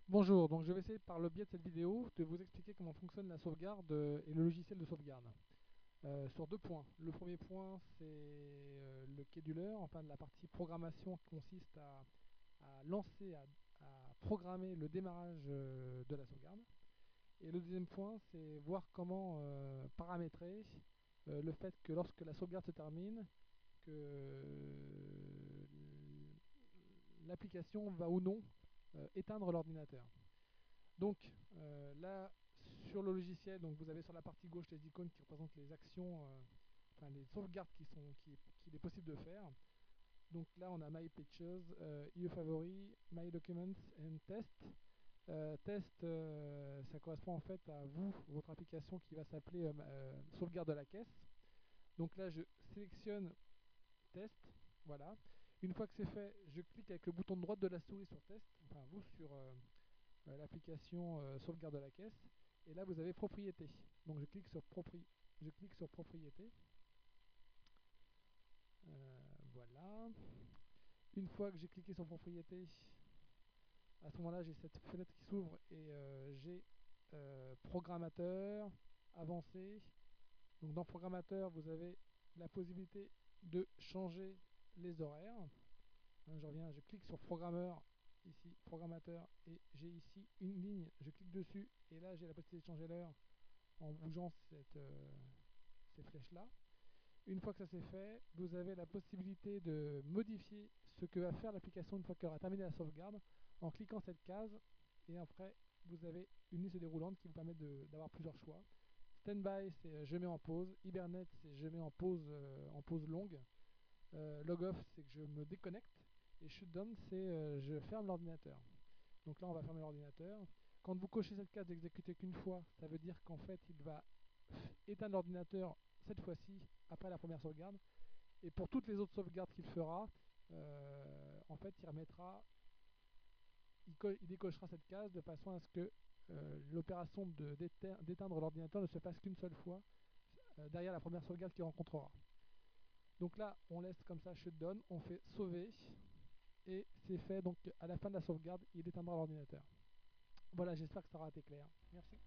Bonjour, donc je vais essayer par le biais de cette vidéo de vous expliquer comment fonctionne la sauvegarde et le logiciel de sauvegarde. Sur deux points. Le premier point, c'est le scheduler, enfin la partie programmation qui consiste à lancer, à programmer le démarrage de la sauvegarde. Et le deuxième point, c'est voir comment paramétrer le fait que lorsque la sauvegarde se termine, que l'application va ou non éteindre l'ordinateur. Donc là, sur le logiciel, donc vous avez sur la partie gauche les icônes qui représentent les actions, enfin les sauvegardes qu'il est possible de faire. Donc là, on a My Pictures, EU Favori, My Documents and Test. Test, ça correspond en fait à vous, votre application qui va s'appeler sauvegarde de la caisse. Donc là, je sélectionne Test, voilà. Une fois que c'est fait, je clique avec le bouton droit de la souris sur Test, enfin vous sur l'application sauvegarde de la caisse. Et là, vous avez propriété. Donc je clique sur propriété. Voilà. Une fois que j'ai cliqué sur propriété, à ce moment-là, j'ai cette fenêtre qui s'ouvre et j'ai programmateur, avancé. Donc dans programmateur, vous avez la possibilité de changer les horaires. Je reviens, je clique sur programmeur, ici, programmateur, et j'ai ici une ligne, je clique dessus, et là j'ai la possibilité de changer l'heure en bougeant ces flèches-là. Une fois que ça c'est fait, vous avez la possibilité de modifier ce que va faire l'application une fois qu'elle aura terminé la sauvegarde en cliquant cette case, et après vous avez une liste déroulante qui vous permet d'avoir plusieurs choix. Standby, c'est je mets en pause. Hibernate, c'est je mets en pause longue. Log off, c'est que je me déconnecte. Et shutdown, c'est je ferme l'ordinateur. Donc là, on va fermer l'ordinateur. Quand vous cochez cette case d'exécuter qu'une fois, ça veut dire qu'en fait, il va éteindre l'ordinateur cette fois-ci après la première sauvegarde. Et pour toutes les autres sauvegardes qu'il fera, en fait, il remettra, il décochera cette case de façon à ce que l'opération d'éteindre l'ordinateur ne se fasse qu'une seule fois derrière la première sauvegarde qu'il rencontrera. Donc là, on laisse comme ça shutdown, on fait sauver et c'est fait. Donc à la fin de la sauvegarde, il éteindra l'ordinateur. Voilà, j'espère que ça aura été clair. Merci.